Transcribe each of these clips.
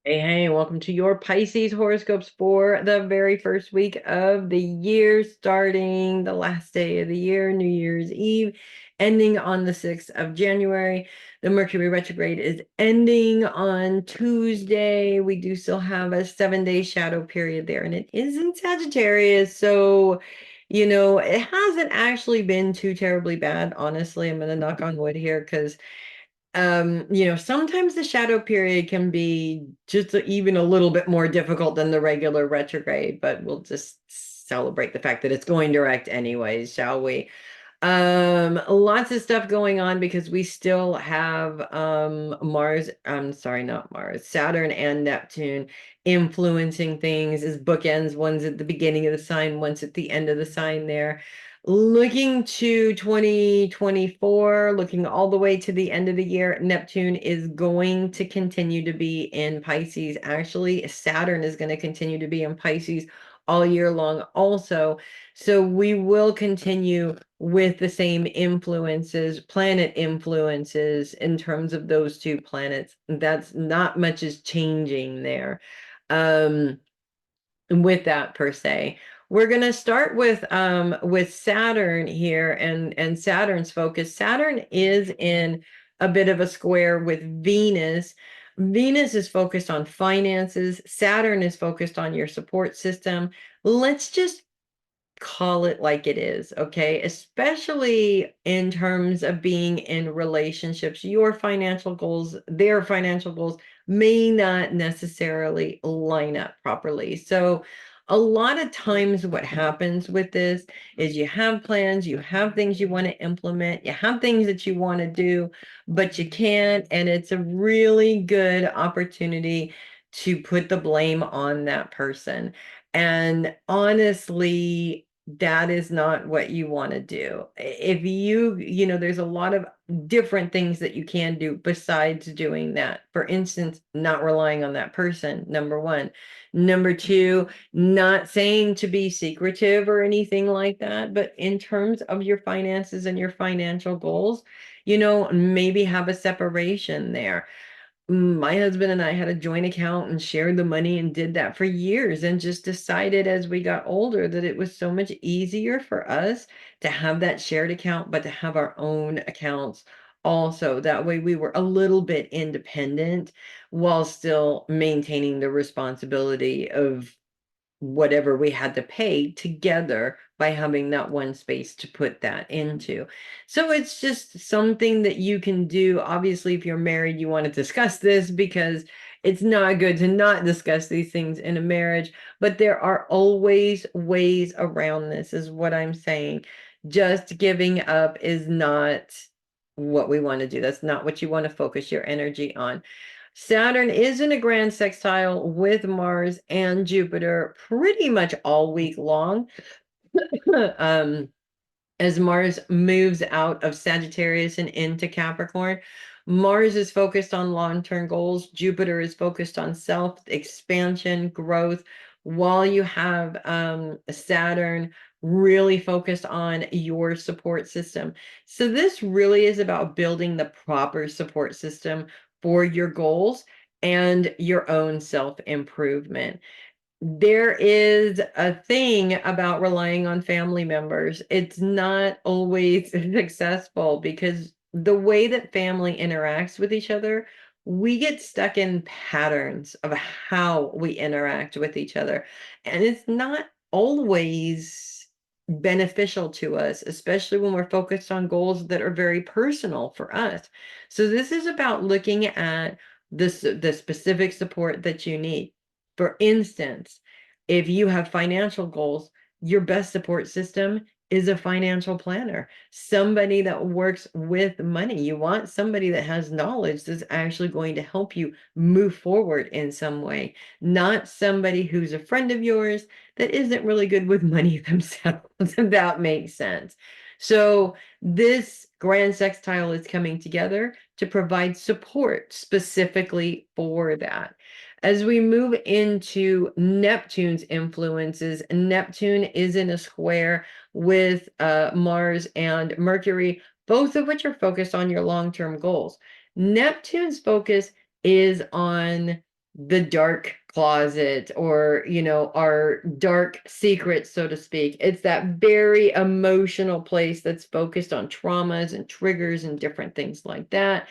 Hey, welcome to your Pisces horoscopes for the very first week of the year, starting the last day of the year, New Year's Eve, ending on the 6th of January. The Mercury retrograde is ending on Tuesday. We do still have a 7-day shadow period there, and it is in Sagittarius. So, it hasn't actually been too terribly bad, honestly. I'm going to knock on wood here because sometimes the shadow period can be just even a little bit more difficult than the regular retrograde, but we'll just celebrate the fact that it's going direct anyways, shall we? Lots of stuff going on because we still have Mars, I'm sorry, not Mars, Saturn and Neptune influencing things as bookends. One's at the beginning of the sign, one's at the end of the sign there. Looking to 2024, looking all the way to the end of the year, Neptune is going to continue to be in Pisces. Actually, Saturn is going to continue to be in Pisces all year long also. So we will continue with the same influences, planet influences in terms of those two planets. That's not much is changing there. Um, with that per se. We're going to start with Saturn here and Saturn's focus. Saturn is in a bit of a square with Venus. Venus is focused on finances. Saturn is focused on your support system. Let's just call it like it is, okay? Especially in terms of being in relationships, your financial goals, their financial goals may not necessarily line up properly. So, a lot of times, what happens with this is you have plans, you have things you want to implement, you have things that you want to do, but you can't. And it's a really good opportunity to put the blame on that person. And honestly, that is not what you want to do. If there's a lot of different things that you can do besides doing that. For instance, not relying on that person, number one. Number two, not saying to be secretive or anything like that, but in terms of your finances and your financial goals, maybe have a separation there. My husband and I had a joint account and shared the money and did that for years and just decided as we got older that it was so much easier for us to have that shared account, but to have our own accounts also. That way we were a little bit independent while still maintaining the responsibility of whatever we had to pay together by having that one space to put that into. So it's just something that you can do. Obviously, if you're married, you want to discuss this because it's not good to not discuss these things in a marriage, but there are always ways around this, is what I'm saying. Just giving up is not what we want to do. That's not what you want to focus your energy on. Saturn is in a grand sextile with Mars and Jupiter pretty much all week long. um, as Mars moves out of Sagittarius and into Capricorn. Mars is focused on long-term goals. Jupiter is focused on self-expansion, growth, while you have Saturn really focused on your support system. So this really is about building the proper support system for your goals and your own self-improvement. There is a thing about relying on family members. It's not always successful because the way that family interacts with each other, we get stuck in patterns of how we interact with each other. And it's not always beneficial to us, especially when we're focused on goals that are very personal for us. So this is about looking at the specific support that you need. For instance, if you have financial goals, your best support system is a financial planner, somebody that works with money. You want somebody that has knowledge that's actually going to help you move forward in some way, not somebody who's a friend of yours that isn't really good with money themselves. If that makes sense. So this grand sextile is coming together to provide support specifically for that. As we move into Neptune's influences, Neptune is in a square with Mars and Mercury, both of which are focused on your long-term goals. Neptune's focus is on the dark closet, or, our dark secrets, so to speak. It's that very emotional place that's focused on traumas and triggers and different things like that.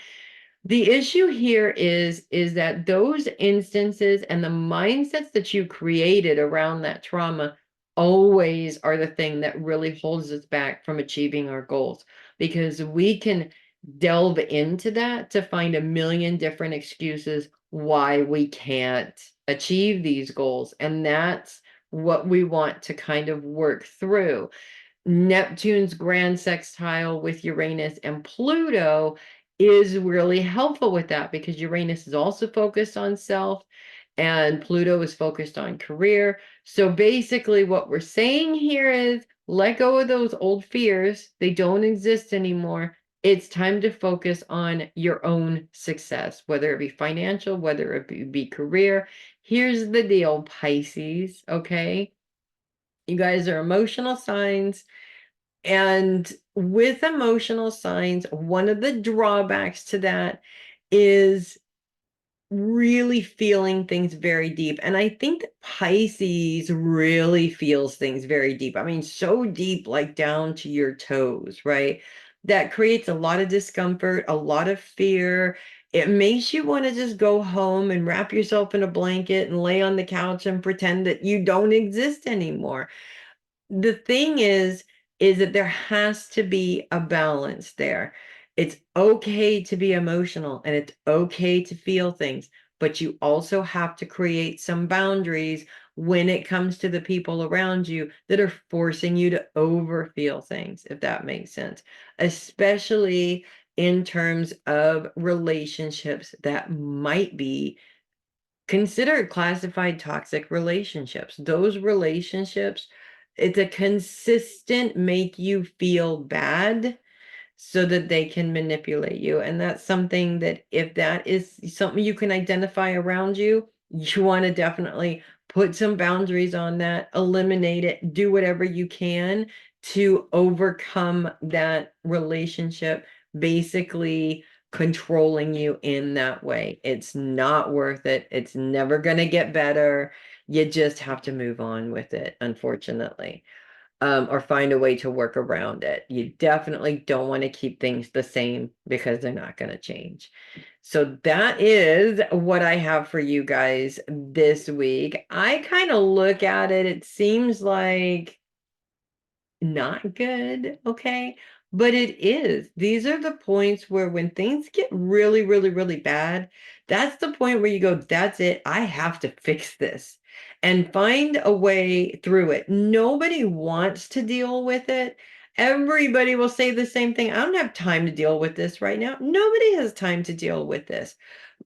The issue here is that those instances and the mindsets that you created around that trauma always are the thing that really holds us back from achieving our goals, because we can delve into that to find a million different excuses why we can't achieve these goals. And that's what we want to kind of work through. Neptune's grand sextile with Uranus and Pluto is really helpful with that, because Uranus is also focused on self and Pluto is focused on career. So basically, what we're saying here is let go of those old fears. They don't exist anymore. It's time to focus on your own success, whether it be financial, whether it be career. Here's the deal, Pisces, okay? You guys are emotional signs. And with emotional signs, one of the drawbacks to that is really feeling things very deep. And I think that Pisces really feels things very deep. I mean, so deep, like down to your toes, right? That creates a lot of discomfort, a lot of fear. It makes you want to just go home and wrap yourself in a blanket and lay on the couch and pretend that you don't exist anymore. The thing is that there has to be a balance there. It's okay to be emotional and it's okay to feel things, but you also have to create some boundaries when it comes to the people around you that are forcing you to overfeel things, if that makes sense, especially in terms of relationships that might be considered classified toxic relationships. Those relationships, it's a consistent make you feel bad so that they can manipulate you. And that's something that, if that is something you can identify around you, you want to definitely put some boundaries on that, eliminate it, do whatever you can to overcome that relationship, basically controlling you in that way. It's not worth it. It's never going to get better. You just have to move on with it, unfortunately, or find a way to work around it. You definitely don't want to keep things the same because they're not going to change. So that is what I have for you guys this week. I kind of look at it, it seems like not good, okay? But it is. These are the points where when things get really, really, really bad, that's the point where you go, that's it. I have to fix this and find a way through it. Nobody wants to deal with it. Everybody will say the same thing. I don't have time to deal with this right now. Nobody has time to deal with this.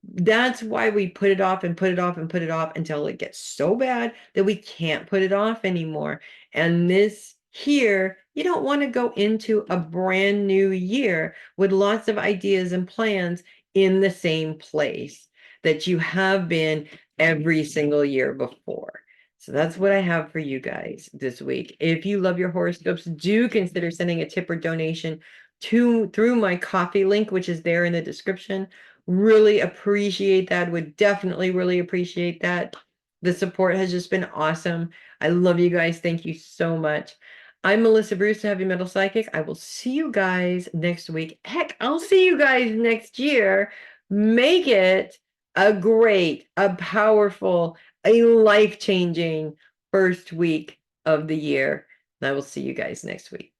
That's why we put it off and put it off and put it off until it gets so bad that we can't put it off anymore. And this here, you don't want to go into a brand new year with lots of ideas and plans in the same place that you have been every single year before. So that's what I have for you guys this week. If you love your horoscopes, do consider sending a tip or donation to through my coffee link, which is there in the description. Really appreciate that. Would definitely really appreciate that. The support has just been awesome. I love you guys. Thank you so much. I'm Melissa Bruce, Heavy Metal Psychic. I will see you guys next week. Heck, I'll see you guys next year. Make it a great, a powerful, a life-changing first week of the year. And I will see you guys next week.